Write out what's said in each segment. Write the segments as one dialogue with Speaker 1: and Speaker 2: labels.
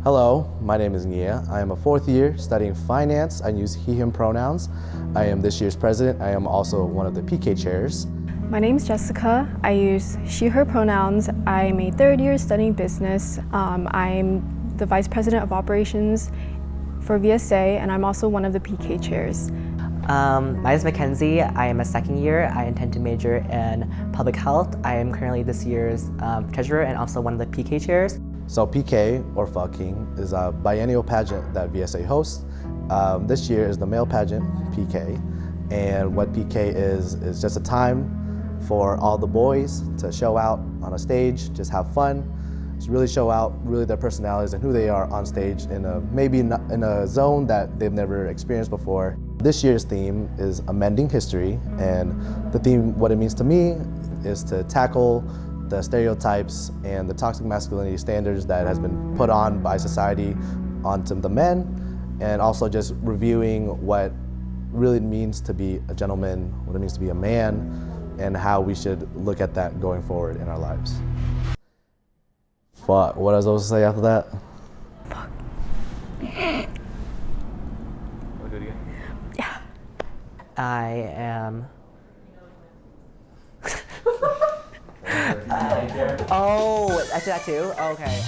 Speaker 1: Hello, my name is Nia. I am a fourth year studying finance. I use he, him pronouns. I am this year's president. I am also one of the PK chairs.
Speaker 2: My name's Jessica. I use she, her pronouns. I'm a third year studying business. I'm the vice president of operations for VSA, and I'm also one of the PK chairs.
Speaker 3: My name is Mackenzie. I am a second year. I intend to major in public health. I am currently this year's treasurer and also one of the PK chairs.
Speaker 1: So PK, or Fucking, is a biennial pageant that VSA hosts. This year is the male pageant, PK. And what PK is just a time for all the boys to show out on a stage, just have fun, just really show out really their personalities and who they are on stage in a zone that they've never experienced before. This year's theme is amending history, and the theme, what it means to me, is to tackle the stereotypes and the toxic masculinity standards that has been put on by society onto the men, and also just reviewing what really means to be a gentleman, what it means to be a man, and how we should look at that going forward in our lives. Fuck, what was I supposed to say after that?
Speaker 2: Fuck.
Speaker 4: Wanna do it again?
Speaker 2: Yeah.
Speaker 3: I am... Oh, I did that too? Okay.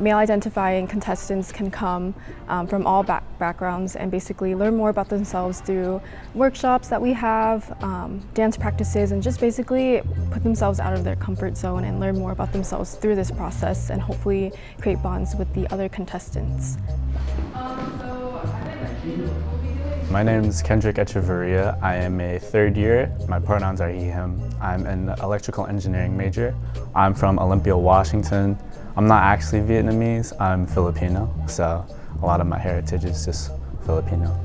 Speaker 2: Male identifying contestants can come from all backgrounds and basically learn more about themselves through workshops that we have, dance practices, and just basically put themselves out of their comfort zone and learn more about themselves through this process and hopefully create bonds with the other contestants.
Speaker 5: My name is Kendrick Echeverria. I am a third year. My pronouns are he, him. I'm an electrical engineering major. I'm from Olympia, Washington. I'm not actually Vietnamese, I'm Filipino, so a lot of my heritage is just Filipino.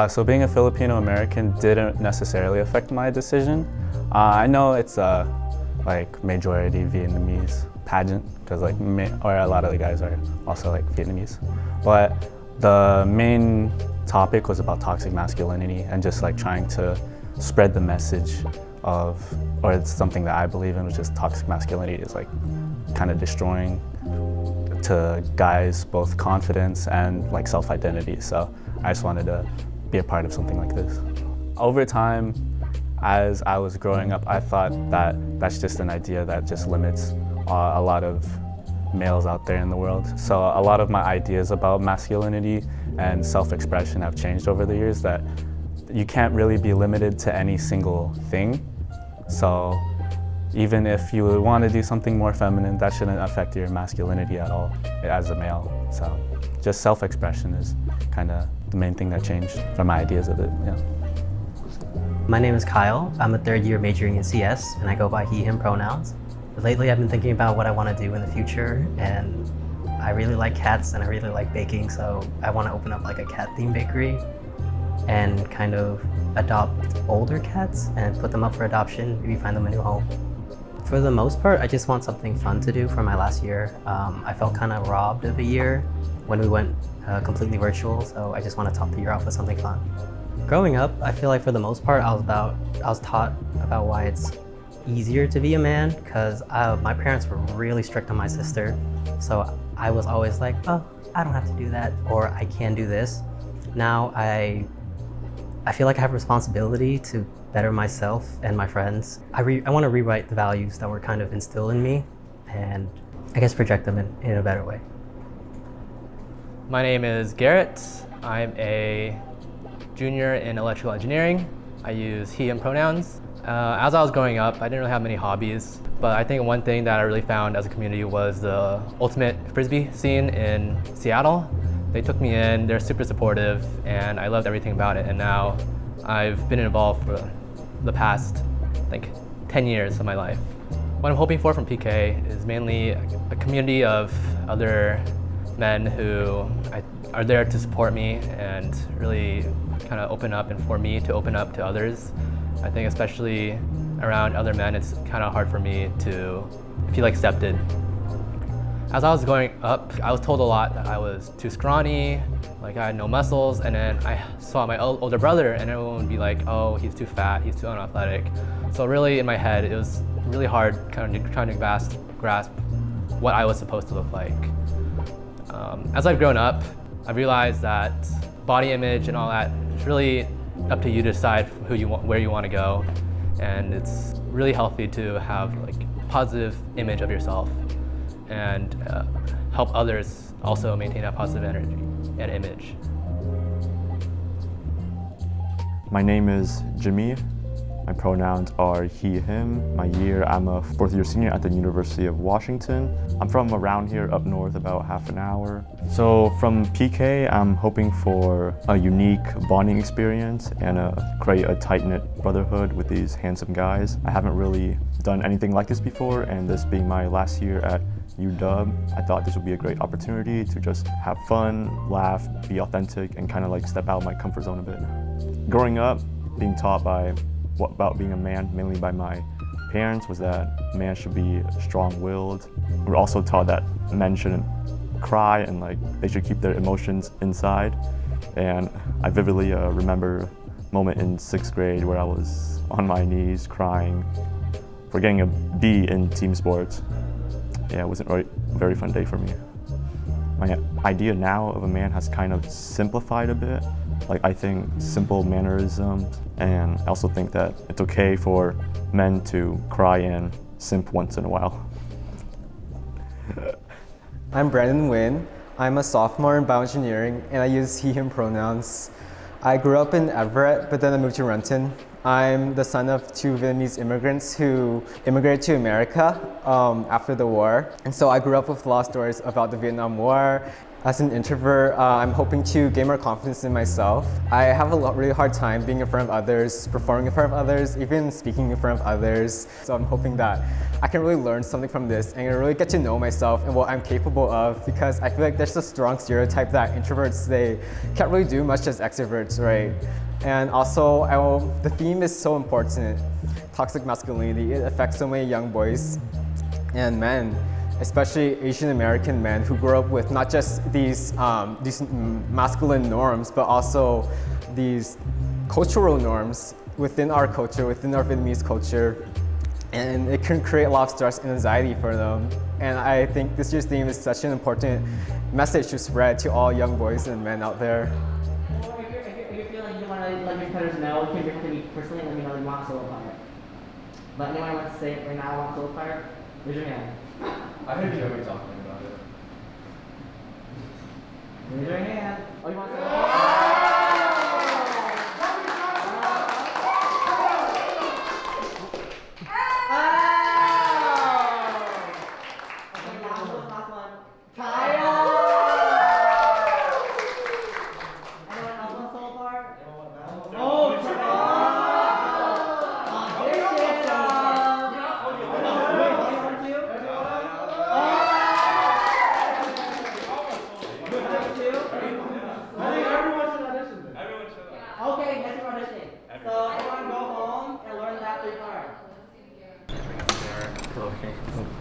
Speaker 5: So being a Filipino American didn't necessarily affect my decision. I know it's a majority Vietnamese pageant, because a lot of the guys are also Vietnamese. But the main topic was about toxic masculinity and just trying to spread the message of, or it's something that I believe in, which is toxic masculinity is kind of destroying to guys both confidence and self-identity. So I just wanted to be a part of something like this. Over time, as I was growing up, I thought that that's just an idea that just limits a lot of males out there in the world. So a lot of my ideas about masculinity and self-expression have changed over the years, that you can't really be limited to any single thing. So even if you want to do something more feminine, that shouldn't affect your masculinity at all as a male. So just self-expression is kind of the main thing that changed from my ideas of it. Yeah.
Speaker 6: My name is Kyle. I'm a third year majoring in CS, and I go by he, him pronouns. Lately I've been thinking about what I want to do in the future, and I really like cats and I really like baking, so I want to open up a cat-themed bakery and kind of adopt older cats and put them up for adoption, maybe find them a new home. For the most part, I just want something fun to do for my last year. I felt kind of robbed of a year when we went completely virtual, so I just want to top the year off with something fun. Growing up, I feel for the most part, I was taught about why it's easier to be a man, because my parents were really strict on my sister. So I was always oh, I don't have to do that, or I can do this. Now I feel I have a responsibility to better myself and my friends. I want to rewrite the values that were kind of instilled in me and I guess project them in a better way.
Speaker 4: My name is Garrett. I'm a junior in electrical engineering. I use he, him pronouns. As I was growing up, I didn't really have many hobbies, but I think one thing that I really found as a community was the ultimate frisbee scene in Seattle. They took me in, they're super supportive, and I loved everything about it. And now I've been involved for the past, 10 years of my life. What I'm hoping for from PK is mainly a community of other men who are there to support me and really kind of open up, and for me to open up to others. I think especially around other men, it's kind of hard for me to feel accepted. As I was growing up, I was told a lot that I was too scrawny, like I had no muscles, and then I saw my older brother and everyone would be like, oh, he's too fat, he's too unathletic. So really in my head, it was really hard kind of trying to grasp what I was supposed to look like. As I've grown up, I've realized that body image and all that, it's really up to you to decide who you want, where you want to go. And it's really healthy to have like a positive image of yourself and help others also maintain that positive energy and image.
Speaker 7: My name is Jimmy. My pronouns are he, him. My year, I'm a fourth year senior at the University of Washington. I'm from around here up north, about half an hour. So from PK, I'm hoping for a unique bonding experience and create a tight-knit brotherhood with these handsome guys. I haven't really done anything like this before, and this being my last year at UW, I thought this would be a great opportunity to just have fun, laugh, be authentic, and kind of like step out of my comfort zone a bit. Growing up, being taught about being a man, mainly by my parents, was that a man should be strong-willed. We're also taught that men shouldn't cry and like they should keep their emotions inside. And I vividly remember a moment in 6th grade where I was on my knees crying for getting a B in team sports. Yeah, it wasn't a very fun day for me. My idea now of a man has kind of simplified a bit. Like, I think simple mannerisms, and I also think that it's okay for men to cry and simp once in a while.
Speaker 8: I'm Brandon Nguyen. I'm a sophomore in bioengineering, and I use he, him pronouns. I grew up in Everett, but then I moved to Renton. I'm the son of 2 Vietnamese immigrants who immigrated to America after the war. And so I grew up with a lot of stories about the Vietnam War. As an introvert, I'm hoping to gain more confidence in myself. I have a really hard time being in front of others, performing in front of others, even speaking in front of others. So I'm hoping that I can really learn something from this and really get to know myself and what I'm capable of, because I feel like there's a strong stereotype that introverts, they can't really do much as extroverts, right? And also, the theme is so important, toxic masculinity. It affects so many young boys and men, especially Asian American men who grow up with not just these masculine norms, but also these cultural norms within our culture, within our Vietnamese culture. And it can create a lot of stress and anxiety for them. And I think this year's theme is such an important message to spread to all young boys and men out there.
Speaker 3: If you feel like you want to let your competitors know, you can direct me personally, let me know you want a solo fire. But anyone wants to say right now I want a solo fire, raise your hand.
Speaker 9: I heard Joey talking about it.
Speaker 3: Raise your hand. Oh, you want to solo fire?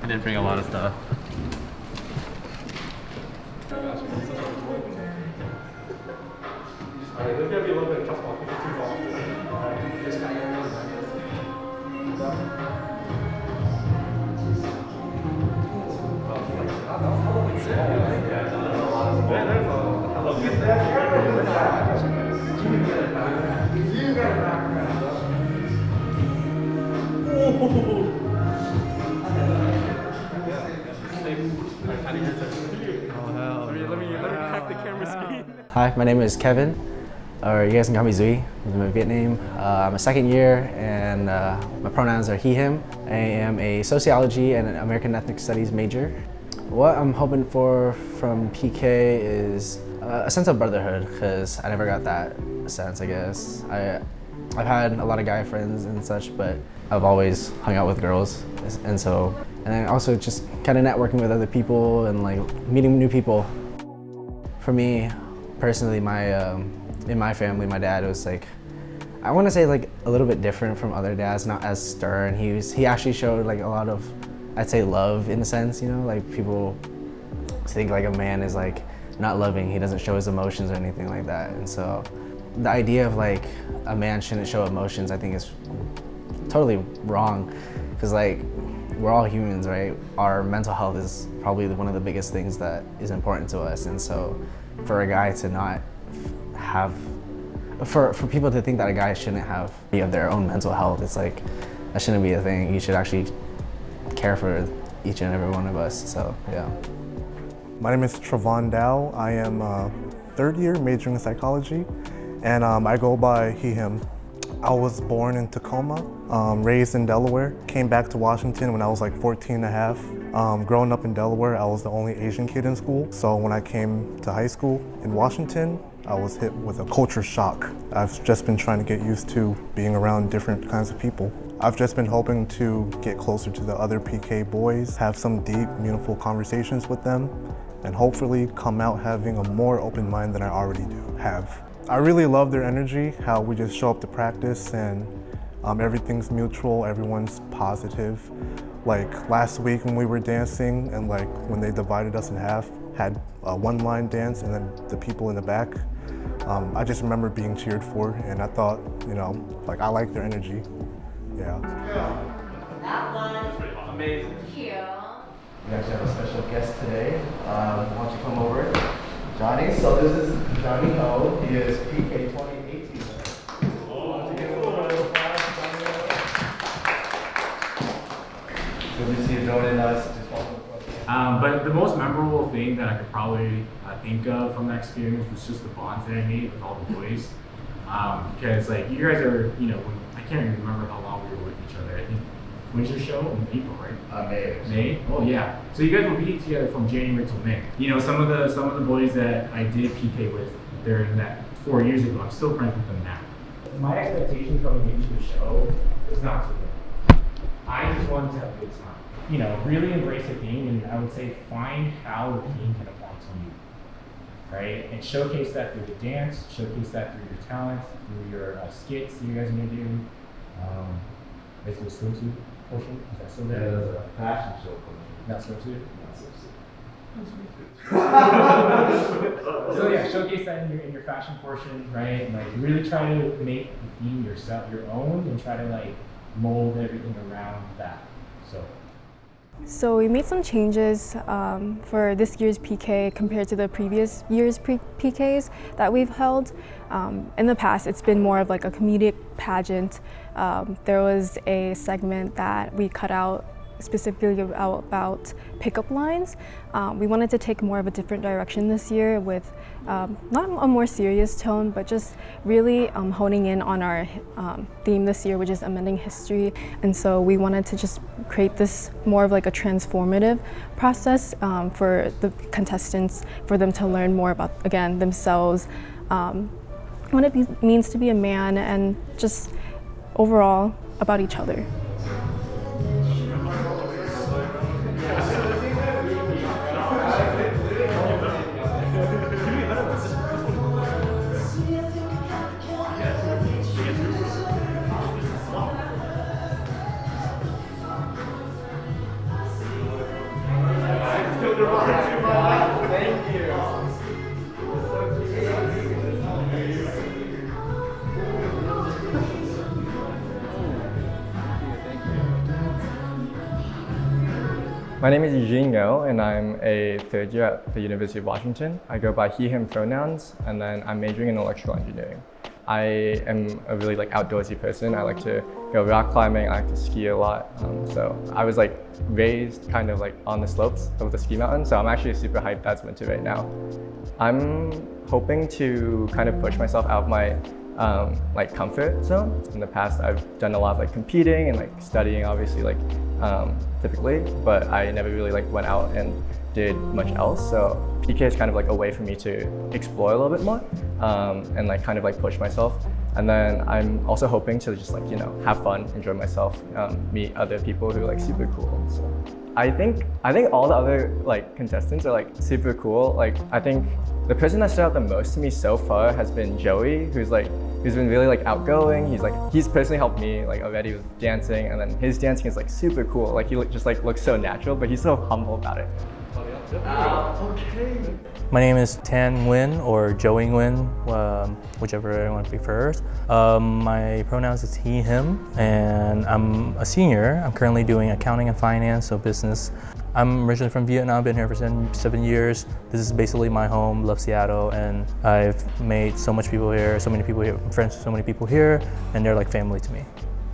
Speaker 4: I did bring a lot of stuff.
Speaker 9: There's gonna be a little bit of tough ball.
Speaker 1: Hi, my name is Kevin, or you guys can call me Zui. This is my Viet name. I'm a 2nd year, and my pronouns are he, him. I am a sociology and an American ethnic studies major. What I'm hoping for from PK is a sense of brotherhood, because I never got that sense, I guess. I've had a lot of guy friends and such, but I've always hung out with girls, and then also just kind of networking with other people and like meeting new people. For me, personally, in my family, my dad was like, I want to say like a little bit different from other dads, not as stern. He actually showed like a lot of, I'd say, love in a sense, you know, like people think like a man is like not loving, he doesn't show his emotions or anything like that. And so the idea of like a man shouldn't show emotions, I think is totally wrong, because like we're all humans, right? Our mental health is probably one of the biggest things that is important to us. And so for a guy to not have, for people to think that a guy shouldn't have their own mental health, it's like, that shouldn't be a thing. You should actually care for each and every one of us, so yeah.
Speaker 10: My name is Travon Dow. I am third year majoring in psychology, and I go by he, him. I was born in Tacoma, raised in Delaware, came back to Washington when I was like 14 and a half. Growing up in Delaware, I was the only Asian kid in school. So when I came to high school in Washington, I was hit with a culture shock. I've just been trying to get used to being around different kinds of people. I've just been hoping to get closer to the other PK boys, have some deep, meaningful conversations with them, and hopefully come out having a more open mind than I already do have. I really love their energy, how we just show up to practice and everything's mutual, everyone's positive. Like last week when we were dancing and like when they divided us in half, had a one-line dance and then the people in the back, I just remember being cheered for, and I thought, you know, like I like their energy, yeah.
Speaker 3: That was
Speaker 9: amazing.
Speaker 3: cute.
Speaker 1: We actually have a special guest today. Why don't you come over? Johnny, so this is Johnny Ho. He is PK 2018. Good to see you joining us.
Speaker 11: But the most memorable thing that I could probably think of from that experience was just the bonds that I made with all the boys. Because like you guys are, you know, I can't even remember how long we were with each other. I think, when's your show? In April, right?
Speaker 1: May.
Speaker 11: May? Oh yeah. So you guys will be together from January till May. You know, some of the boys that I did PK with during that 4 years ago, I'm still friends with them now. My expectation coming into the show was not so good. I just wanted to have a good time. You know, really embrace the theme, and I would say find how the theme can apply to you, right? And showcase that through the dance, showcase that through your talent, through your skits that you guys are gonna do. Is the swimsuit portion? Is that still there?
Speaker 9: Yeah, there's a fashion show portion.
Speaker 11: Not swimsuit?
Speaker 9: Not swimsuit.
Speaker 11: So yeah, showcase that in your fashion portion, right? And like really try to make the theme yourself, your own, and try to like mold everything around that.
Speaker 2: So we made some changes for this year's PK compared to the previous year's PKs that we've held. In the past, it's been more of like a comedic pageant. There was a segment that we cut out specifically about pickup lines. We wanted to take more of a different direction this year with not a more serious tone, but just really honing in on our theme this year, which is amending history. And so we wanted to just create this more of like a transformative process for the contestants, for them to learn more about, again, themselves, what it means to be a man, and just overall about each other.
Speaker 9: Thank you.
Speaker 12: My name is Eugene Ngo, and I'm a third year at the University of Washington. I go by he, him pronouns, and then I'm majoring in electrical engineering. I am a really outdoorsy person. I like to go rock climbing, I like to ski a lot. So I was raised kind of on the slopes of the ski mountain, so I'm actually super hyped that's winter right now. I'm hoping to kind of push myself out of my comfort zone. In the past, I've done a lot of competing and studying, obviously typically, but I never really like went out and did much else. So PK is kind of like a way for me to explore a little bit more and like kind of like push myself. And then I'm also hoping to just like, you know, have fun, enjoy myself, meet other people who are like super cool. So I think all the other like contestants are like super cool. Like I think the person that stood out the most to me so far has been Joey, who's been really like outgoing. He's personally helped me like already with dancing, and then his dancing is like super cool. Like he just like looks so natural, but he's so humble about it.
Speaker 9: Okay.
Speaker 13: My name is Tan Nguyen, or Joey Nguyen, whichever everyone prefers. My pronouns is he, him, and I'm a senior. I'm currently doing accounting and finance, so business. I'm originally from Vietnam, been here for 7 years. This is basically my home, love Seattle, and I've made so much people here, so many people here, I'm friends with so many people here, and they're like family to me.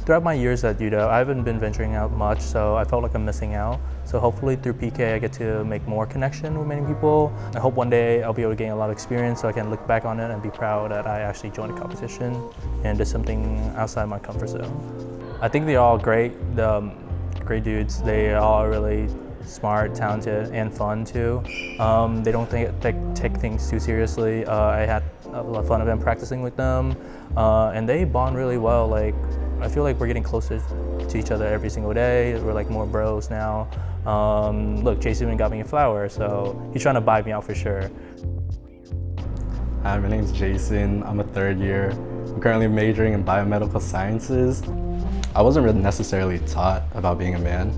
Speaker 13: Throughout my years at UW, I haven't been venturing out much, so I felt like I'm missing out. So hopefully through PK, I get to make more connection with many people. I hope one day I'll be able to gain a lot of experience so I can look back on it and be proud that I actually joined a competition and did something outside my comfort zone. I think they're all great, great dudes. They are all really smart, talented, and fun too. They don't take things too seriously. I had a lot of fun of them practicing with them, and they bond really well. Like, I feel like we're getting closer to each other every single day. We're like more bros now. Look, Jason even got me a flower, so he's trying to buy me out for sure.
Speaker 1: Hi, my name's Jason. I'm a 3rd year. I'm currently majoring in biomedical sciences. I wasn't really necessarily taught about being a man,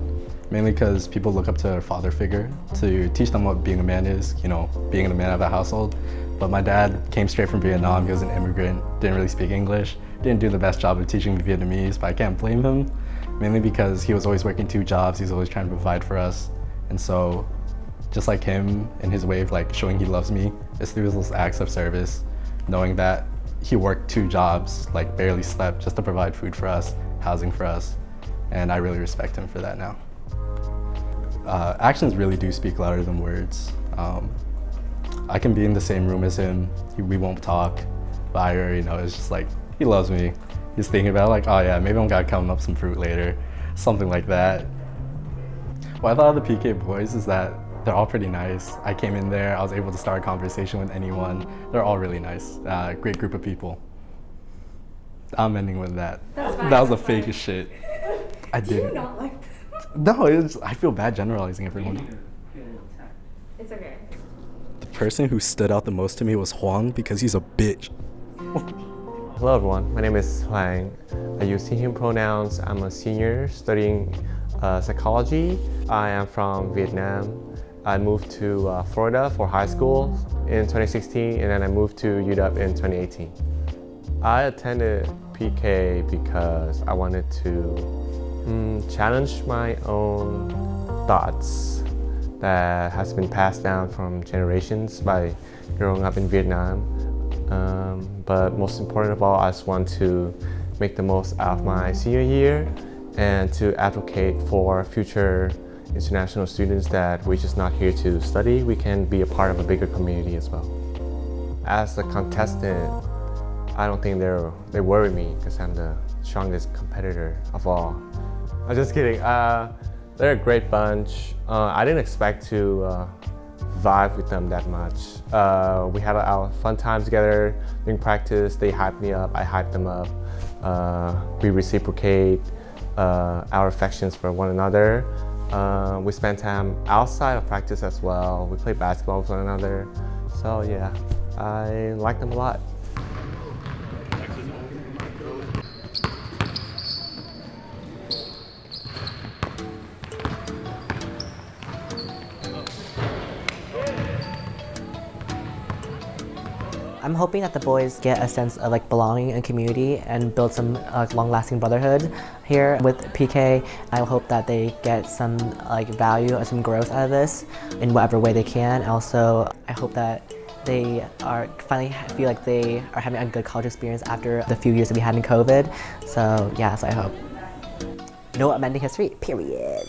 Speaker 1: mainly because people look up to their father figure to teach them what being a man is, you know, being a man of a household. But my dad came straight from Vietnam. He was an immigrant, didn't really speak English, didn't do the best job of teaching me Vietnamese, but I can't blame him, mainly because he was always working 2 jobs. He's always trying to provide for us. And so just like him and his way of like showing he loves me is through those acts of service, knowing that he worked 2 jobs, like barely slept just to provide food for us, housing for us. And I really respect him for that now. Actions really do speak louder than words. I can be in the same room as him, we won't talk, but I already know it's just like, he loves me. He's thinking about like, oh yeah, maybe I'm gonna come up some fruit later, something like that. What I thought of the PK boys is that they're all pretty nice. I came in there, I was able to start a conversation with anyone. They're all really nice, great group of people. I'm ending with that.
Speaker 14: That's fine.
Speaker 1: That was the fakest shit. I didn't.
Speaker 14: Do you not like them?
Speaker 1: No, I feel bad generalizing everyone.
Speaker 14: It's okay.
Speaker 1: The person who stood out the most to me was Huang because he's a bitch.
Speaker 15: Hello everyone, my name is Huang. I use he, him pronouns. I'm a senior studying psychology. I am from Vietnam. I moved to Florida for high school in 2016, and then I moved to UW in 2018. I attended PK because I wanted to challenge my own thoughts that has been passed down from generations by growing up in Vietnam. But most important of all, I just want to make the most out of my senior year and to advocate for future international students that we're just not here to study, we can be a part of a bigger community as well. As a contestant, I don't think they worry me because I'm the strongest competitor of all. I'm just kidding. They're a great bunch. I didn't expect to vibe with them that much. We had our fun time together during practice. They hyped me up, I hyped them up. We reciprocate our affections for one another. We spend time outside of practice as well. We play basketball with one another. So yeah, I like them a lot.
Speaker 3: I'm hoping that the boys get a sense of like belonging and community and build some long-lasting brotherhood here with PK. I hope that they get some like value or some growth out of this in whatever way they can. Also, I hope that they are finally feel like they are having a good college experience after the few years that we had in COVID. So yeah, so I hope. No amending history, period.